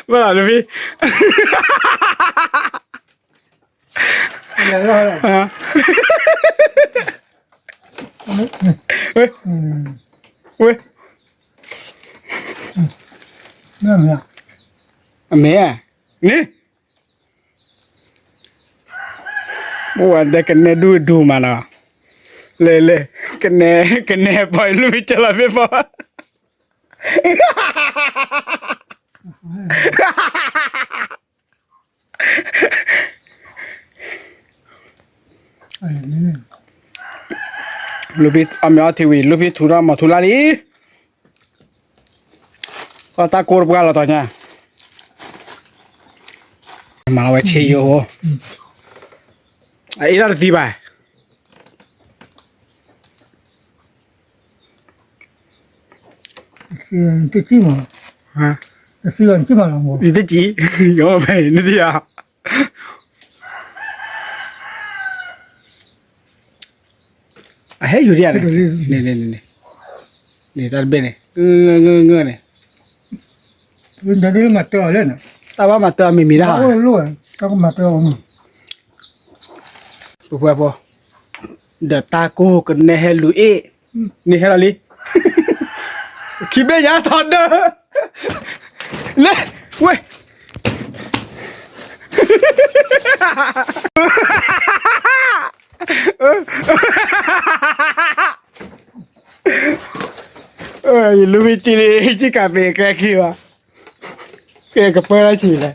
เมื่อไหร่ลูกพี่อะไรอะไรเฮ้ยเว้ยนั่นเนี่ยเมียนี่ว่าแต่กันเนี่ยดูมานะเลยกันเนี่ยปล่อยลูกจะละพี่พอลูกพี่อเมริกาทีวีลูกพี่ทุรามาทุลาลีก็ตาโกรบกันแล้วตอนเนี้ยมาเอาไว้เชียวไอ้นั่นตีไป这鸡嘛，啊，这虽然鸡嘛了我，你的鸡有没那的啊？哎，有点嘞，你在那边呢，呢，人家这嘛多人呢，大把嘛都没米啦，我路，这个嘛多我们，不，เดี๋ยวตากูกันเนฮลุเอนี่เฮลลี่คิดไม่ยาถอดเด้อเลยเว้ยลูกจีเลยจีกับเบรกแรกขี้วะเกย์กับเพื่อนฉีเลย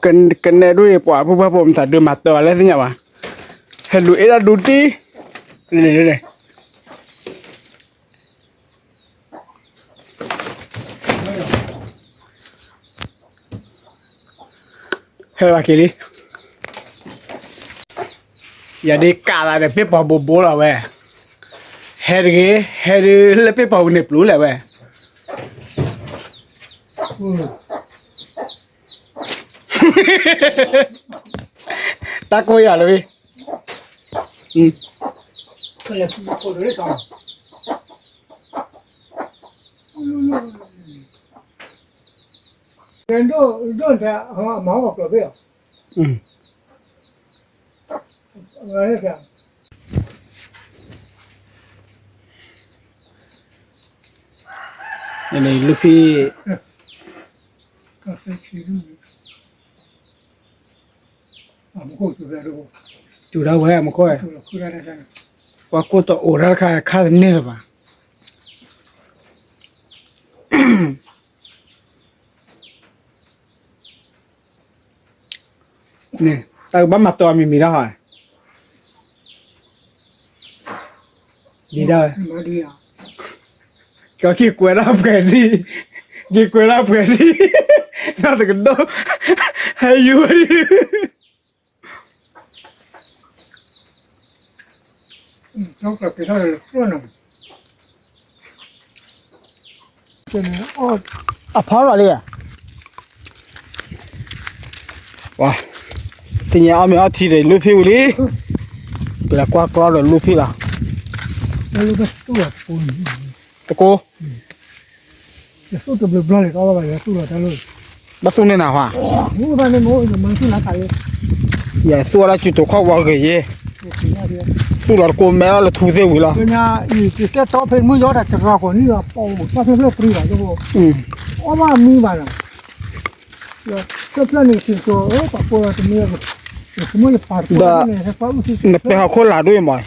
กันเนี่ยด้วยปว่าผู้พ่อผมถัดดูมาตัวแล้วสิเนี่ยวะเห็นดูเอ็ดดูตีนี่เฮ้ยว่ากี่ลิอย่าได้กาลาเด็กเป๊ะปอบูบูแล้วเว้ยเฮ้ยเล็บเป๊ะปอเน็บรู้แล้วเว้ยตาโกยอะไรพี่这也是过得上。人这才啊，忙我隔壁。我那天。นี่ลูกพี่刚才去的，俺们过去在这个， จุดเอาไว้มาค่อย 就是回来那天， ว่ากูต้องโอราค่านี่หรือเปล่านี่แต่บ้านมาตัวมีได้ดีได้没的呀。ก็ขี้กลัวรับแกสิขี้กลัวรับแกสิน่าจะกันต้องให้อยู่那个给他说呢。这呢，哦，啊跑哪里哇ทีนี้เอาไม่เอาทีเลยลูกพี่เลยเวลากว่าเลยลูกพี่ล่ะ那个树啊，ตะโก这树都不来搞了吧？这树啊，它了。บัสุนี่นะฮะ我反正我蛮喜欢它的。อย่าสู้แล้วจุดตัวข้าวเกยสู้แล้วกูแม่เราทูเซวิละ人家这招牌没要的，这个过你要包，那是不对了，这不。我嘛明白了。这这里是说，把过了什么样子？什么也发出来，是发不出去。ไปหาคนหลาด้วยมั้ย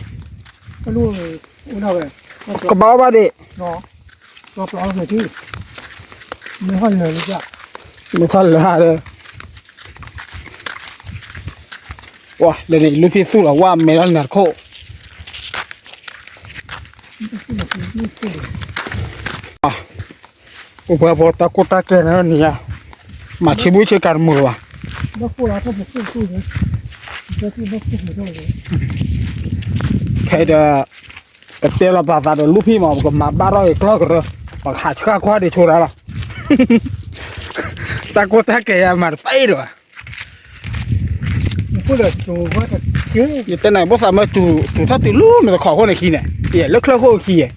路我那个。กระเป๋าบ้าดิ做不好事情，没好人家。ไม่ทันเลยฮะเลยว้าเดี๋ยวนี้ลูกพี่สู้แล้วว่าไม่รันนัดโคอุปกรณ์ตะกุตะเกนเนี่ยมาชิบุชิการมือวะ那后来他不是救人，这是那不是救人。แค่เดี๋ยวแต่เดี๋ยวเรา把咱的ลูกพี่มาก็มาบ้านเราอีกรอบก็เลยมาหาข้าวดีชัวร์ละตะกุตะเกยมาไปด้วย他不了就我的姐，你在哪不啥么煮它对路那个烤火那去呢？也那烤火去，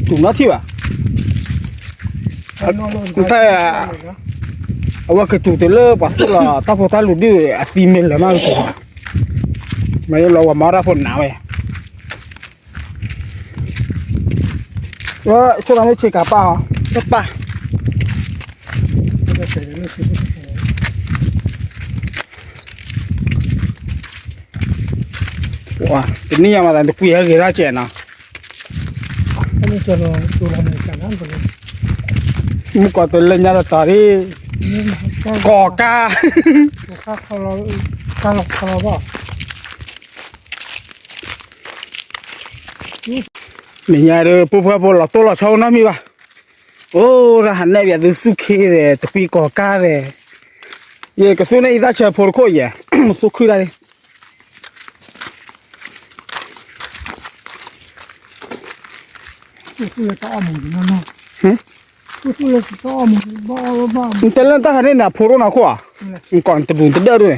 煮那去吧。我可煮的了，把事了，他不他录的ซีเมนต์了嘛煮啊，没有了我马上混拿呗。我出来没吃嘎巴啊，嘎巴。那个谁的那谁的。哇，你要嘛咱就不要给他钱呐。他们叫了做他们讲那个的。มึงก่อนตัวเล่นยาต่อที่ก่อกาเขาว่านี่ยาเด้อปุ๊บปุ๊บเราตัวเราชาวน้ำมีป่ะโอ้เราหันหน้าแบบดูสุขีเลยตะปีก่อกาเลยเย่ก็ส่วนนี้ได้เชื่อพอร์โคย่สุขีได้就是大门的呢，就是大门บ้ามึงแต่เล่นตาหันนี่นะพอร์โน่ะขั้วมึงก่อนตะบุงตะเด้อด้วย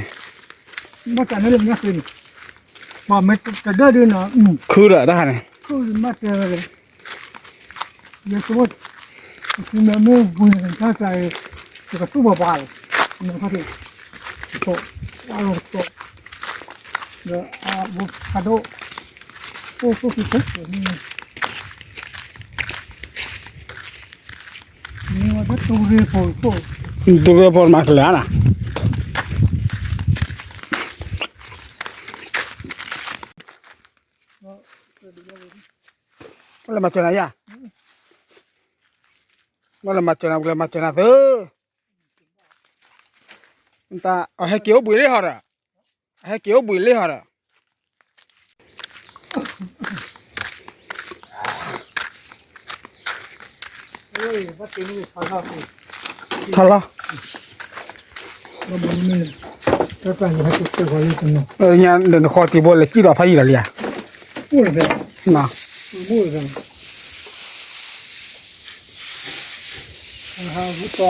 มาจากนั่นเลยนะคือมาไม่ตะเด้อด้วยนะคือเหรอตาหันนี่คือมาจากอะไรยังสมมติคือแม่ไม่บุญกันถ้าใจจะกระตุ้นบ่ายนั่นก็คือโตว่าเราโตเดี๋ยวบุคาโดโอ้ก็คือนี่นี่ว่าจะตัวเรียบโผล่ตัวเรียบโผล่มาขนาดน่ะว่าเรามาเจอไหนอ่ะว่าเรามาเจอไหนเรามาเจอไหนเถอะมันตาเอาให้เกี่ยวบุยเลยเหรอให้เกี่ยวบุยเลยเหรอเฮ้ยว่าตีนี่ทะเลาะทะเลาะเราไม่มีแต่ไปให้ติดตัวไว้กันเนาะเนี่ยเดินคอตีบอลเลยกี่ดอกพายีละเนี่ยพูดเลยน่ะพูดเลยบุตร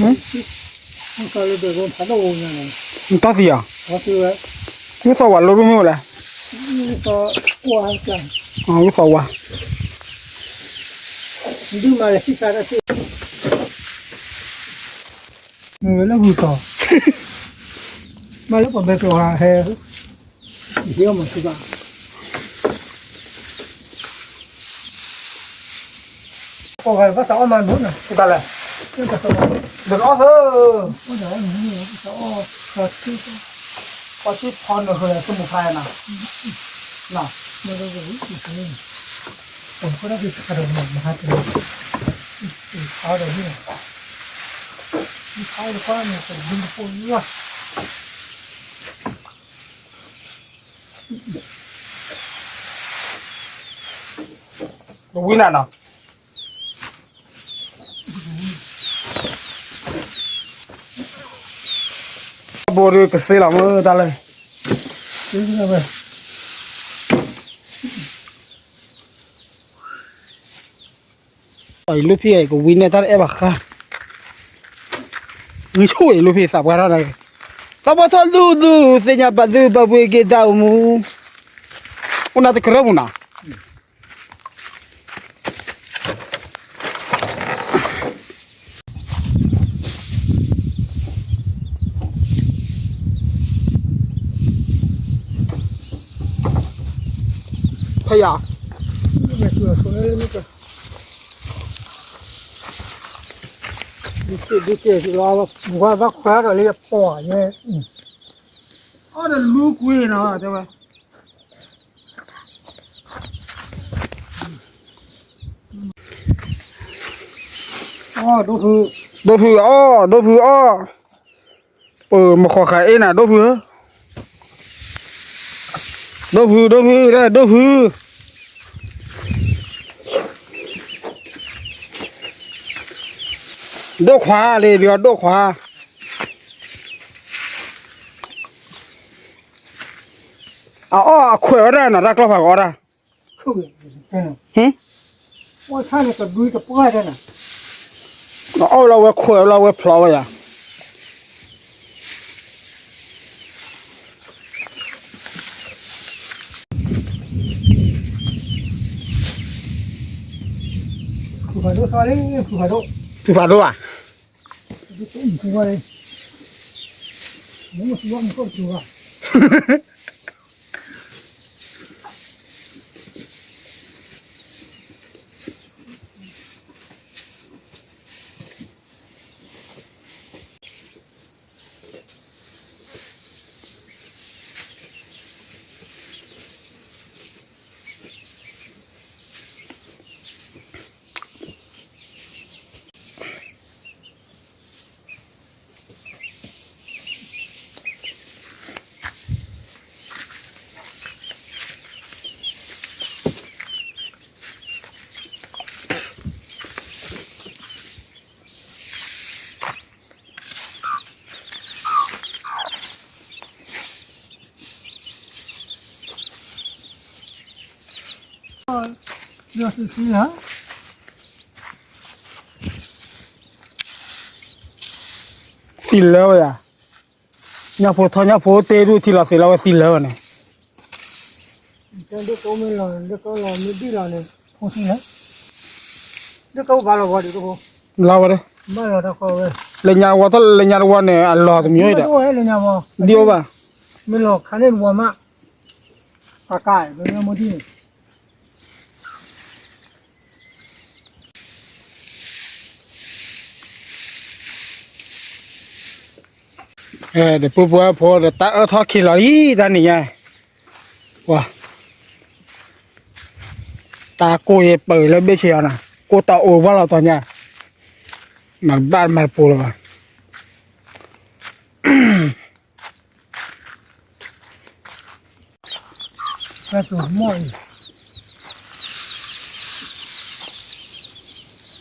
มันเคยเดินผ่านโอ้ยมันตัดสิอ่ะเขาคือว่ากูสวัสดิ์รู้ไหมวะเลยมันก็ว่าจังอ๋อกูสวัสดิ์ดูมาเลยที่การะที่แล้วบุตรมาแล้วก็ไปตัวเฮ้ยเดี๋ยวมันคือว่าโอ้ยภาษาอังกฤษมันนะกูกันเลยเดินอ้อเถอะภาษาอังกฤษภาษาภาษาพอที่พรเลยสมุนไพรน่ะน่ะไม่รู้ว่าอีกนี่ผมก็ได้ขนมหนึ่งนะครับเขาเดี๋ยวนี้เขาหรือว่าเนี่ยผมเป็นคนว่าวิ่งน่ะเนาะบริกเสลามือตาเลยซื้อมาเลยไอ้ลูกพี่ไอ้กูวินเนี่ยตาเอ๋บักค่ะมึงช่วยลูกพี่สับกันอะไรสับทอดูเสียบัดดูบับเวกดาวมูอุณาตะกระบุนะพยาไม่เชื่อคนเลยไม่ก็ดูเกี่ยวกับว่ารักษาอะไรป่วยเนี่ยอ๋อเดี๋ยวลูกวิ่งนะใช่ไหมอ๋อดูคืออ๋อดูคืออ๋อเปิดมาขอขายเองนะดูคือได้ดูคือดูขวาเลยเดี๋ยวดูขวาอ๋อขวาได้นะรักเราผักอะไรคือว่าท่านก็ดูกับป้ายได้นะอ๋อเราไว้ขวาเราไว้พลอยอ่ะ phải đốt sao đấy phải đốt สุภาพด้วย không phải nếu mà xuống không chịu à 64ฮะ สินแล้วอ่ะเนี่ยพอทอนเนี่ยพอเตะดูทีละสิแล้วสินแล้วเนี่ย แต่เด็กก็ไม่รอเด็กก็รอไม่ดีรอเนี่ยพอสิฮะเด็กก็บ้าแล้วบ้าเด็กก็ เราเลย บ้าแล้วตะเขาเว้ย เลยยาวัวเลยยาวัวเนี่ยอัลลอฮ์ตัวมีอยู่เด้อ โอ้ยเลยเนี่ยบ่ เดียวป่ะ ไม่หรอกคันนี้วัวมากปากกายเป็นยังไงที่ เดี๋ยวปุ๊บว่าพอเดี๋ยวตาทอขี้ลอยตานี่ไงว้าตาโกยเปิดแล้วไม่เชียวนะโกตาโอว่าเราตอนเนี้ยมันบ้านมันปูแล้วว่ะ แค่ตัวม้อย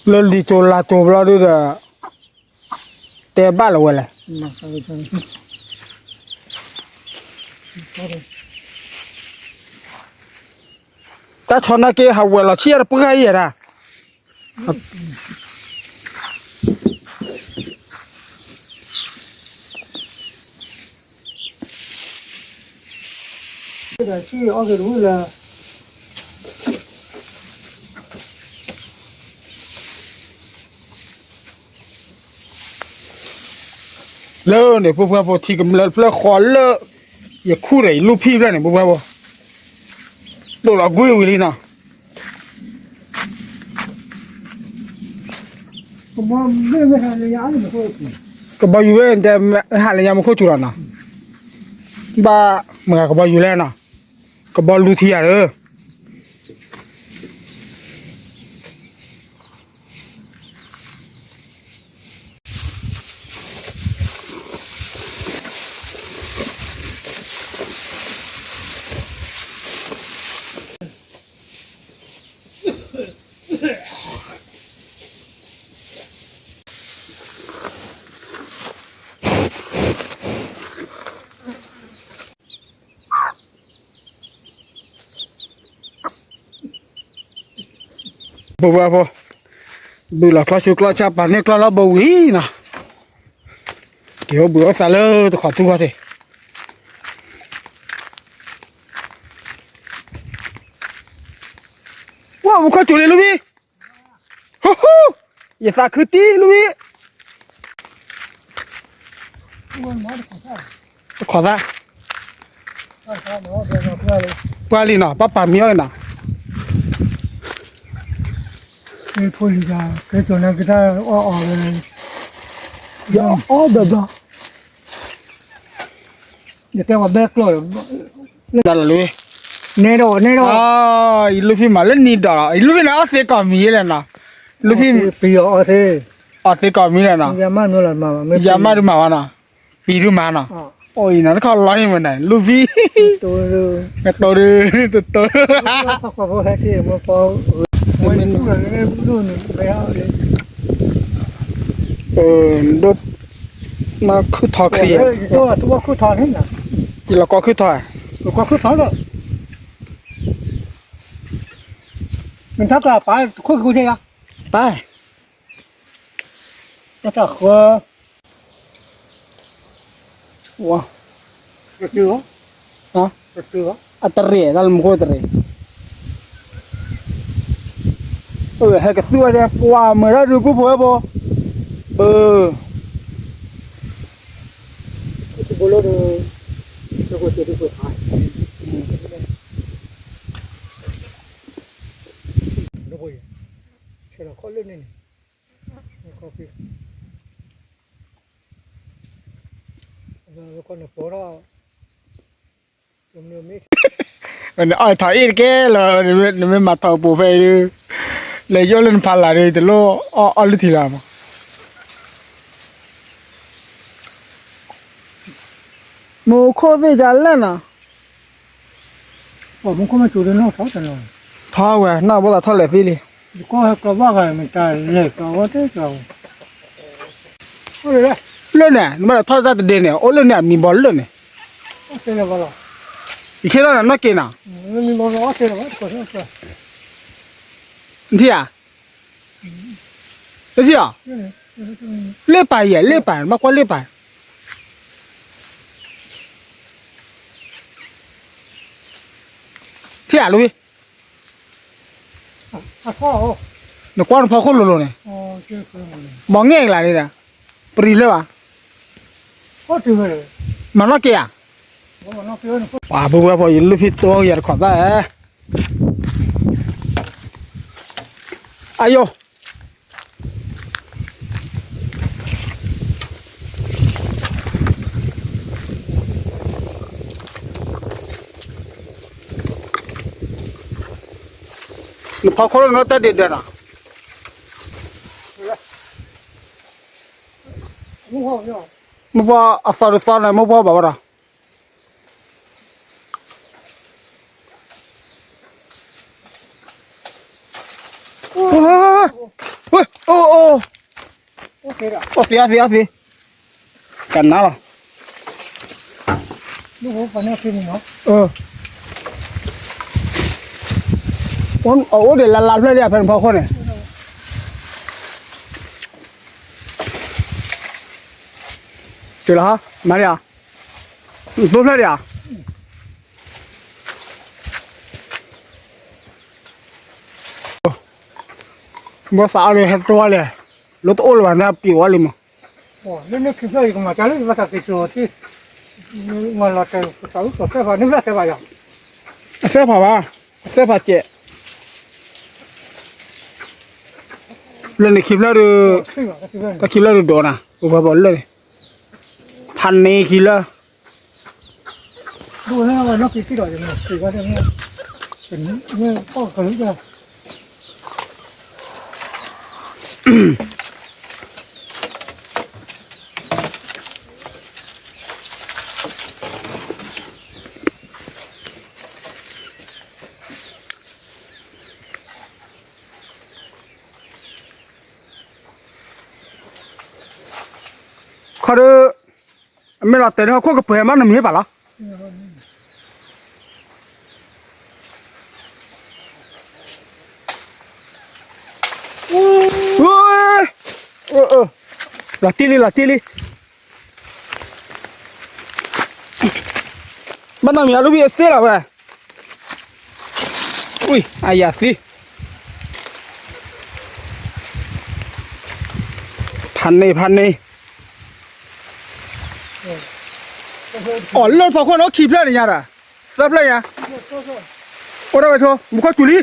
เรื่องดีโจลาโจบเราด้วยเด้อแต่บ้านเราเลย มาใส่จัง ถ้าชนะเกี่ยหาเวลาเชียร์ปุ๊กไอ้ยันอ่ะ 这个去奥克路了， เลิกเนี่ยปุ๊บว่าพอทีกับเลิกเลิกขอเลิกอย่าคู่เลยลูกพี่ด้วยเนี่ยปุ๊บว่าโดนเรากุ้ยวิลีน่ะ 我们没看人家那么好吃。 ก็บอกอยู่เว้ยแต่หาอะไรยังไม่เข้าจุดน่ะบ้าเมื่อก็บอกอยู่แล้วน่ะก็บอกรู้ที่อ่ะเด้อปุ๊บว่าพอดูหลักคลาชุกคลาชาปานเนี่ยคลาเราบ่วีน่ะเกี่ยวเบื่อซะเลยต้องขอตัวสิว้าวมันเข้าจุดเลยลูกพี่ฮู้ฮู้อย่าสาคือตีลูกพี่ 我妈的好菜， ขอซะ 好菜，我别说过来， ปลาลีน่ะป้าป่ามีอะไรน่ะ 给处理一下，给做那给他熬熬的， อย่าอ้อแบบนั้น 你给我买过了， นั่นเลย 那着那着， อ่าลูกพี่มาเล่นนี่ดอกลูกพี่น่ะเอาเสียก่อนมีเลยน่ะลูกพี่ 不要熬噻， เอาเสียก่อนมีเลยน่ะ 人家买弄了嘛，没 อย่ามาดูมาว่ะน่ะปีดูมาน่ะ 啊， โอ้ยนั่นเขาร้อยมันไหนลูกพี่ 都是。 แม่โตดื้อตัวโต 我还这么包，我住了那路呢，没啥的。 รถมาคือทอกเสีย 我去讨人呢， อีหลอกก็คือถอย 我去讨了。你他个把快口去呀？ ไป 那这喝 ว้า 这酒， ฮะ 这酒， อัตเรนั่นมันโคตรเร hay cái xưa đây qua mới ra được bố phối bố cái bố lô đồ cho cô chơi được vừa phải nó bồi sẽ là khó lên này có việc giờ con được bố đó giống như mấy mình ơi thấy cái là mình mặt thầu bố về đi lấy vô lên phá lại thì lo ở thì làm mua khó gì chả lên à muốn có mà chủ đến nó tháo rồi thao về nào bao giờ thao lại gì đi có bác này mình ta lấy có thế rồi ôi đấy lên nè mà thao ra từ đây nè ô lên nè mình bỏ lên nè thế là vào thì khi đó là nó kia nào mình bỏ nó thế là có thế thì à cái gì à lê bài vậy lê bài mà qua lê bài thì à lui khó nó qua nó phao khôn luôn này chứ không bỏ nghe lại đi nè bự lên à có chừng rồi mà nó kia à nó kêu nó à bố bố phải lúc hít to giờ khó ra ayo nó phao khôn nó ta điện à muốn không nhá mua bao à sao này mua bao bảo ra ô ok rồi xí cắn nào à lúc bố phải nói phim nó ôn để làm lên đây phần phao khôn này được hả Maria tốt lên đi à bữa sáng này hết toa rồi lúc ôn là nó biểu lên mà nên khi chơi mà cháu lúc bắt cái chỗ thì mà là cái cháu có cái vào nước là cái vào rồi xếp hả ba xếp hả chị lên để kịp là được cái kịp là được đồ nè vừa bỏ lênพันนี่กิโล ดูนะว่าnó cái đỏ này thì có thể nghe có cái gì đâuเขาดูไม่รอแต่เขาควบกับเพื่อนมันไม่ป่ะล่ะลาตีลีบ้านน้ำยาลูกพี่เสียแล้วเว้ยอุ้ยอายาสิพันนี่อ๋อเลิศพอคนเอาขีบเล่นยังไงซับเลยยังโอ้ได้ไปโชว์มุขจุลี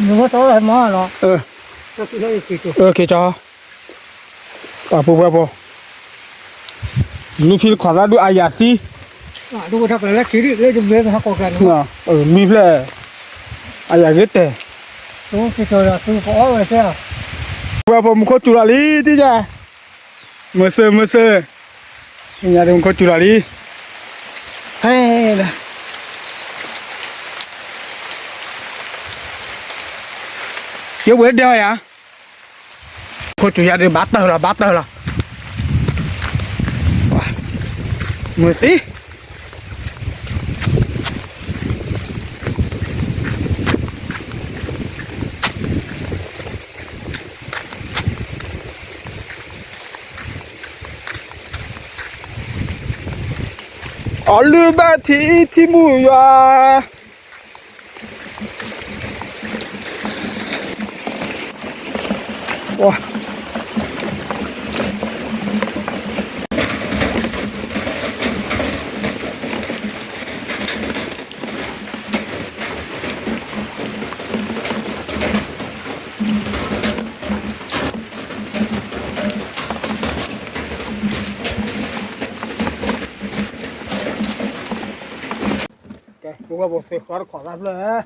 หนูว่าตัวอะไรมาเนาะก็คือได้กี่ตัวโอเคจ้าป่าปูลูกพี่ขวาซาดูอายาสิดูถ้าเกิดแล้วชีวิตเลยจะเบี้ยมาก่อกันมีเพลอายาเกตเต้ตัวกี่ตัวละตัวพอเลยใช่ไหมปูมุขจุลีที่จ้าเมื่อเซอเนี่ยเดี๋ยวมุขจุลีเฮ้ยนะเดี๋ยวเวทเดียวอ่ะมุขจุลีเดี๋ยวบัตเตอร์ละมือสิอ๋อลืมแบบที่มูยา bố bố sẽ khó khó ra rồi á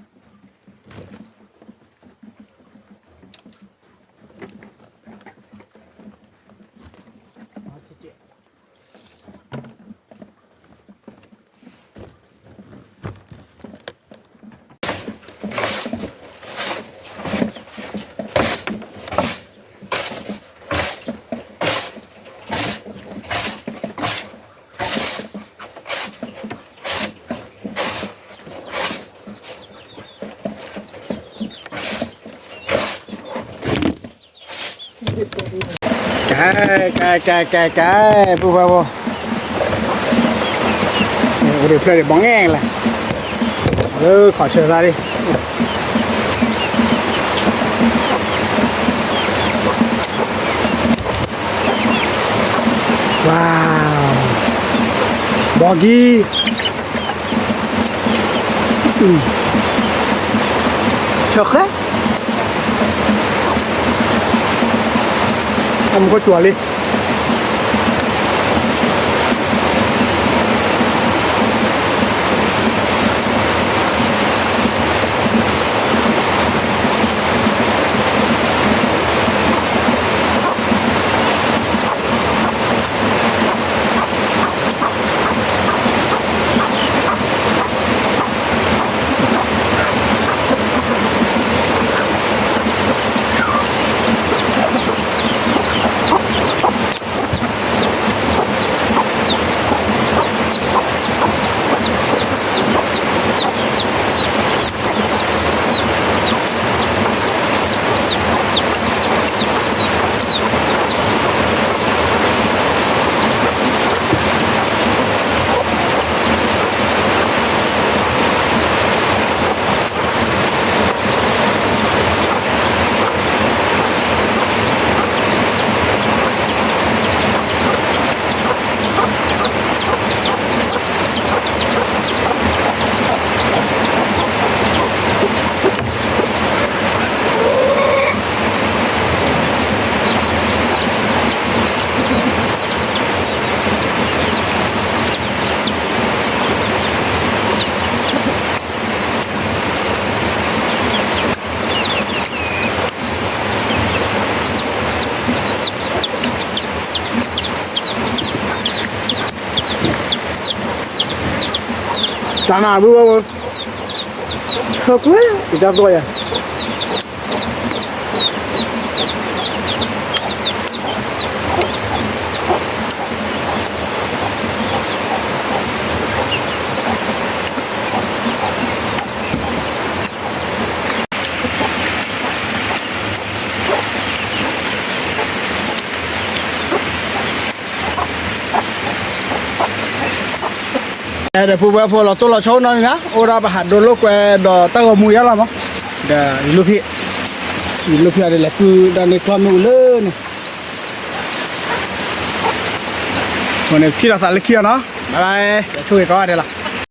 cái bố bố để play để bóng ngang là khỏi trở ra đi wow boggy chợt đấy không có chùa đi chả nào bữa thật quá thì cho tôi à để phụ phụ là tôi là số nói nhá, ora bà hạt đồ lúc đồ tao có mùi lắm á, để lúc hiện là cứ đang đi tham nụ lên, còn này khi là sao lấy kia nó, bye bye, để chui có ai đây là.